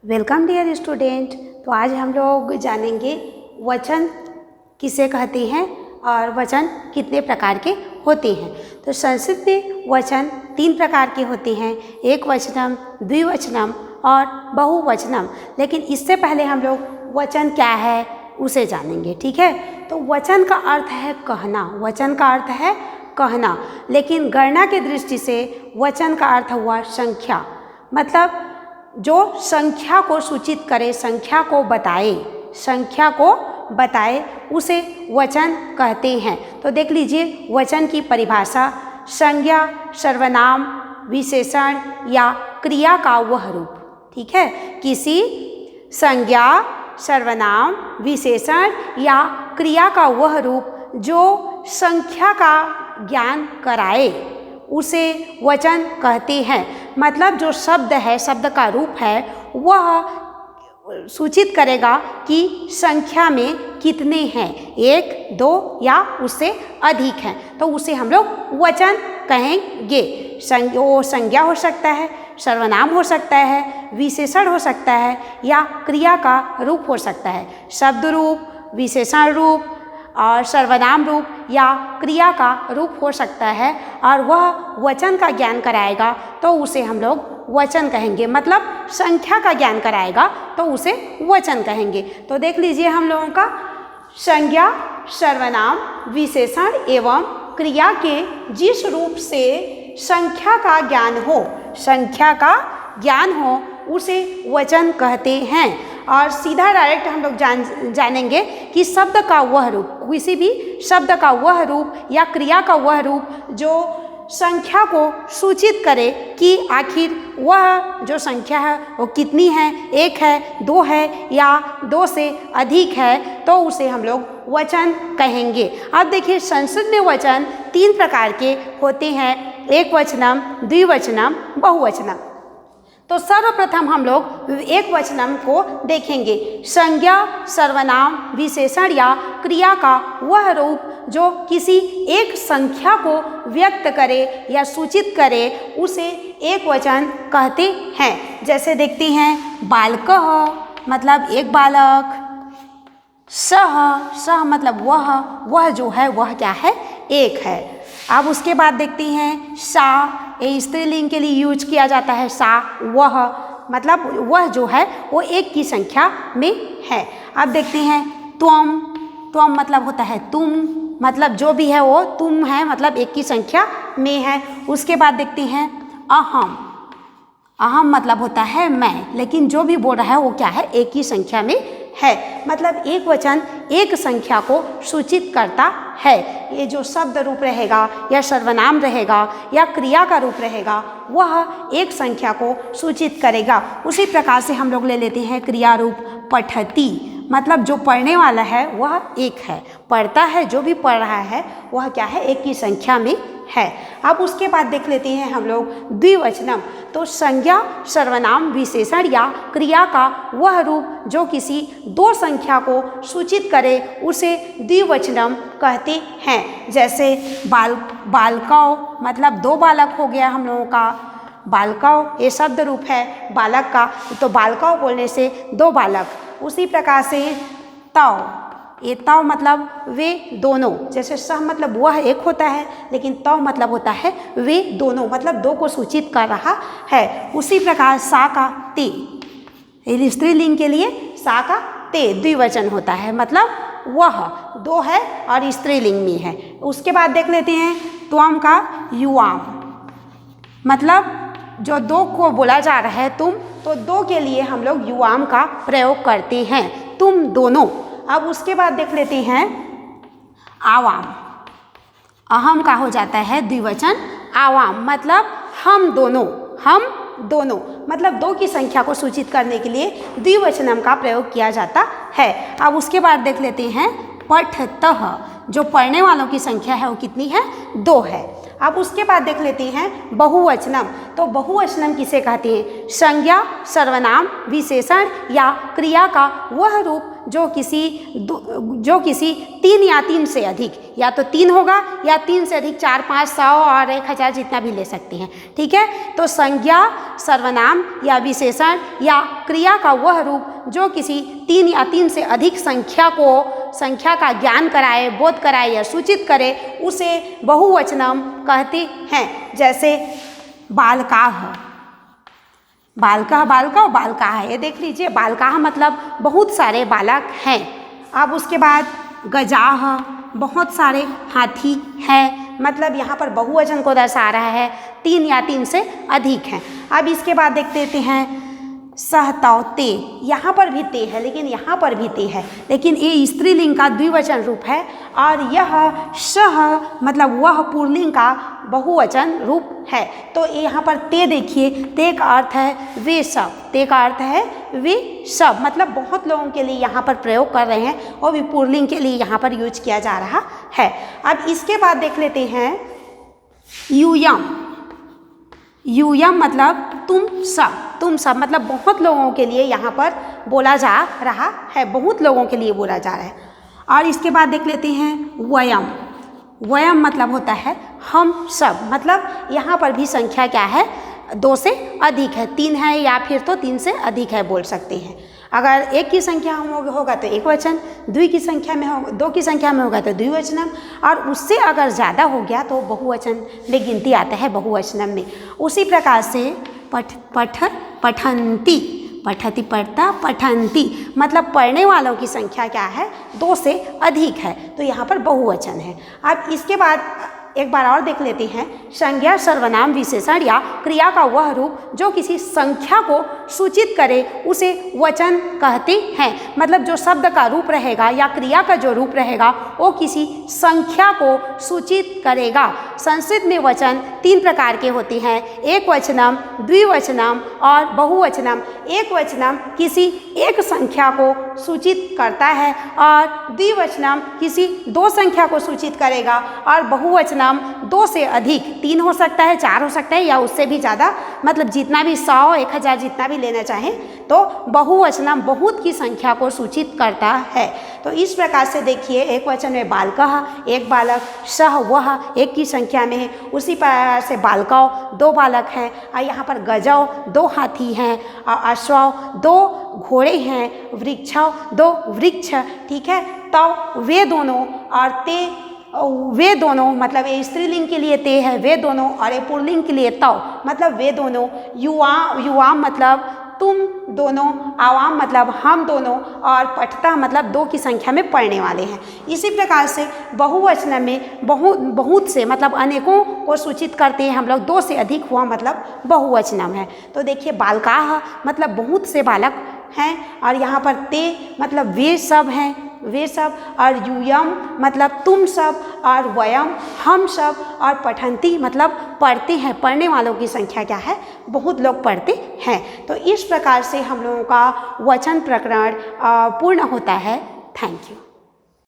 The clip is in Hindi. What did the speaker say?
Welcome dear student. तो आज हम लोग जानेंगे वचन किसे कहते हैं और वचन कितने प्रकार के होते हैं। तो संस्कृत में वचन 3 प्रकार के होते हैं, एक वचनम, द्विवचनम और बहुवचनम। लेकिन इससे पहले हम लोग वचन क्या है उसे जानेंगे, ठीक है। तो वचन का अर्थ है कहना, वचन का अर्थ है कहना। लेकिन गणना की दृष्टि से वचन का अर्थ हुआ संख्या, मतलब जो संख्या को सूचित करे, संख्या को बताए उसे वचन कहते हैं। तो देख लीजिए वचन की परिभाषा, संज्ञा, सर्वनाम, विशेषण या क्रिया का वह रूप, ठीक है। किसी संज्ञा, सर्वनाम, विशेषण या क्रिया का वह रूप जो संख्या का ज्ञान कराए उसे वचन कहते हैं। मतलब जो शब्द है, शब्द का रूप है, वह सूचित करेगा कि संख्या में कितने हैं, 1, 2 या उससे अधिक हैं, तो उसे हम लोग वचन कहेंगे। वो संज्ञा हो सकता है, सर्वनाम हो सकता है, विशेषण हो सकता है या क्रिया का रूप हो सकता है। शब्द रूप, विशेषण रूप और सर्वनाम रूप या क्रिया का रूप हो सकता है और वह वचन का ज्ञान कराएगा तो उसे हम लोग वचन कहेंगे। मतलब संख्या का ज्ञान कराएगा तो उसे वचन कहेंगे। तो देख लीजिए हम लोगों का संज्ञा, सर्वनाम, विशेषण एवं क्रिया के जिस रूप से संख्या का ज्ञान हो उसे वचन कहते हैं। और सीधा डायरेक्ट हम लोग जानेंगे कि शब्द का वह रूप, किसी भी शब्द का वह रूप या क्रिया का वह रूप जो संख्या को सूचित करे कि आखिर वह जो संख्या है वो कितनी है, 1 है, 2 है या 2 से अधिक है, तो उसे हम लोग वचन कहेंगे। अब देखिए संस्कृत में वचन 3 प्रकार के होते हैं, एक वचनम, द्विवचनम, बहुवचनम। तो सर्वप्रथम हम लोग एक वचनम को देखेंगे। संज्ञा, सर्वनाम, विशेषण या क्रिया का वह रूप जो किसी एक संख्या को व्यक्त करे या सूचित करे उसे एक वचन कहते हैं। जैसे देखते हैं बालकः मतलब एक बालक, सह मतलब वह जो है वह क्या है, एक है। अब उसके बाद देखते हैं सा, ये स्त्रीलिंग के लिए यूज किया जाता है, सा वह, मतलब वह जो है वो एक की संख्या में है। अब देखते हैं त्वम मतलब होता है तुम, मतलब जो भी है वो तुम है, मतलब एक की संख्या में है। उसके बाद देखते हैं अहम मतलब होता है मैं, लेकिन जो भी बोल रहा है वो क्या है, एक ही संख्या में है। मतलब एक वचन एक संख्या को सूचित करता है। ये जो शब्द रूप रहेगा या सर्वनाम रहेगा या क्रिया का रूप रहेगा वह एक संख्या को सूचित करेगा। उसी प्रकार से हम लोग ले लेते हैं क्रिया रूप पठती, मतलब जो पढ़ने वाला है वह एक है, पढ़ता है, जो भी पढ़ रहा है वह क्या है, एक की संख्या में है। अब उसके बाद देख लेते हैं हम लोग द्विवचनम। तो संज्ञा, सर्वनाम, विशेषण या क्रिया का वह रूप जो किसी 2 संख्या को सूचित करे उसे द्विवचनम कहते हैं। जैसे बालकौ मतलब 2 बालक हो गया हम लोगों का, बालकौ ये शब्द रूप है बालक का, तो बालकौ बोलने से 2 बालक। उसी प्रकार से तौ, ये तौ मतलब वे दोनों, जैसे सह मतलब वह एक होता है लेकिन तौ मतलब होता है वे दोनों, मतलब 2 को सूचित कर रहा है। उसी प्रकार सा का ते, स्त्रीलिंग के लिए सा का ते द्विवचन होता है, मतलब वह 2 है और स्त्रीलिंग में है। उसके बाद देख लेते हैं त्वम का युवाम, मतलब जो 2 को बोला जा रहा है तुम, तो 2 के लिए हम लोग युवाम का प्रयोग करते हैं, तुम दोनों। अब उसके बाद देख लेते हैं आवाम, अहम का हो जाता है द्विवचन आवाम, मतलब हम दोनों, मतलब 2 की संख्या को सूचित करने के लिए द्विवचनम का प्रयोग किया जाता है। अब उसके बाद देख लेते हैं पठतः, जो पढ़ने वालों की संख्या है वो कितनी है, 2 है। अब उसके बाद देख लेते हैं बहुवचनम। तो बहुवचनम किसे कहते हैं? संज्ञा, सर्वनाम, विशेषण या क्रिया का वह रूप जो किसी 3 या 3 से अधिक, या तो 3 होगा या 3 से अधिक, 4, 5, 100 और 1000 जितना भी ले सकते हैं। ठीक है, तो संज्ञा, सर्वनाम या विशेषण या क्रिया का वह रूप जो किसी 3 या 3 से अधिक संख्या का ज्ञान कराए, बोध कराए या सूचित करे, उसे बहुवचनम कहते हैं। जैसे बालकाः, बालका, बालका, बालका है, ये देख लीजिए, बालका मतलब बहुत सारे बालक हैं। अब उसके बाद गजाः, बहुत सारे हाथी हैं, मतलब यहाँ पर बहुवचन को दर्शा रहा है, 3 या 3 से अधिक हैं। अब इसके बाद देख लेते हैं सहतौ, ते, यहाँ पर भी ते है, लेकिन यहाँ पर भी ते है, लेकिन ये स्त्रीलिंग का द्विवचन रूप है, और यह सह मतलब वह पुल्लिंग का बहुवचन रूप है। तो यहाँ पर ते देखिए, ते का अर्थ है वे सब, ते का अर्थ है वे सब, मतलब बहुत लोगों के लिए यहाँ पर प्रयोग कर रहे हैं, और भी पुल्लिंग के लिए यहाँ पर यूज किया जा रहा है। अब इसके बाद देख लेते हैं यूयम। यूयम मतलब तुम सब मतलब बहुत लोगों के लिए यहाँ पर बोला जा रहा है, बहुत लोगों के लिए बोला जा रहा है। और इसके बाद देख लेते हैं वयम। वयम मतलब होता है हम सब, मतलब यहाँ पर भी संख्या क्या है? 2 से अधिक है, 3 है या फिर तो 3 से अधिक है बोल सकते हैं। अगर 1 की संख्या होगा तो एक वचन, 2 की संख्या में होगा तो द्विवचनम, और उससे अगर ज़्यादा हो गया तो बहुवचन में गिनती आता है, बहुवचनम में। उसी प्रकार से पठन्ति, पठति पढ़ता, पठन्ति मतलब पढ़ने वालों की संख्या क्या है? 2 से अधिक है, तो यहाँ पर बहुवचन है। अब इसके बाद एक बार और देख लेते हैं संज्ञा, सर्वनाम, विशेषण या क्रिया का वह रूप जो किसी संख्या को सूचित करे, उसे वचन कहते हैं। मतलब जो शब्द का रूप रहेगा या क्रिया का जो रूप रहेगा वो किसी संख्या को सूचित करेगा। संस्कृत में वचन 3 प्रकार के होते हैं, एक वचनम, द्विवचनम और बहुवचनम। एक वचनम किसी एक संख्या को सूचित करता है, और द्विवचनम किसी 2 संख्या को सूचित करेगा, और बहुवचनम 2 से अधिक, 3 हो सकता है, 4 हो सकता है या उससे भी ज़्यादा, मतलब जितना भी 100, 1000 जितना भी लेना चाहें, तो बहुवचनम बहुत की संख्या को सूचित करता है। तो इस प्रकार से देखिए, एक वचन में बालकः, एक बालक, सह वह 1 की संख्या में है, उसी प्रकार से बालकौ 2 बालक हैं, और यहाँ पर गजौ 2 हाथी हैं, और अश्वौ 2 घोड़े हैं, वृक्षौ 2 वृक्ष, ठीक है। तो वे दोनों और ते, वे दोनों मतलब ये स्त्रीलिंग के लिए ते है, वे दोनों, और ये पुल्लिंग के लिए तौ मतलब वे दोनों। युवाम मतलब तुम दोनों, आवाम मतलब हम दोनों, और पठता मतलब 2 की संख्या में पढ़ने वाले हैं। इसी प्रकार से बहुवचन में बहुत से मतलब अनेकों को सूचित करते हैं हम लोग, 2 से अधिक हुआ मतलब बहुवचनम है। तो देखिए बालकाः मतलब बहुत से बालक हैं, और यहाँ पर ते मतलब वे सब हैं, वे सब, और यूयम मतलब तुम सब, और वयम हम सब, और पठन्ति मतलब पढ़ते हैं, पढ़ने वालों की संख्या क्या है? बहुत लोग पढ़ते हैं। तो इस प्रकार से हम लोगों का वचन प्रकरण पूर्ण होता है। Thank you.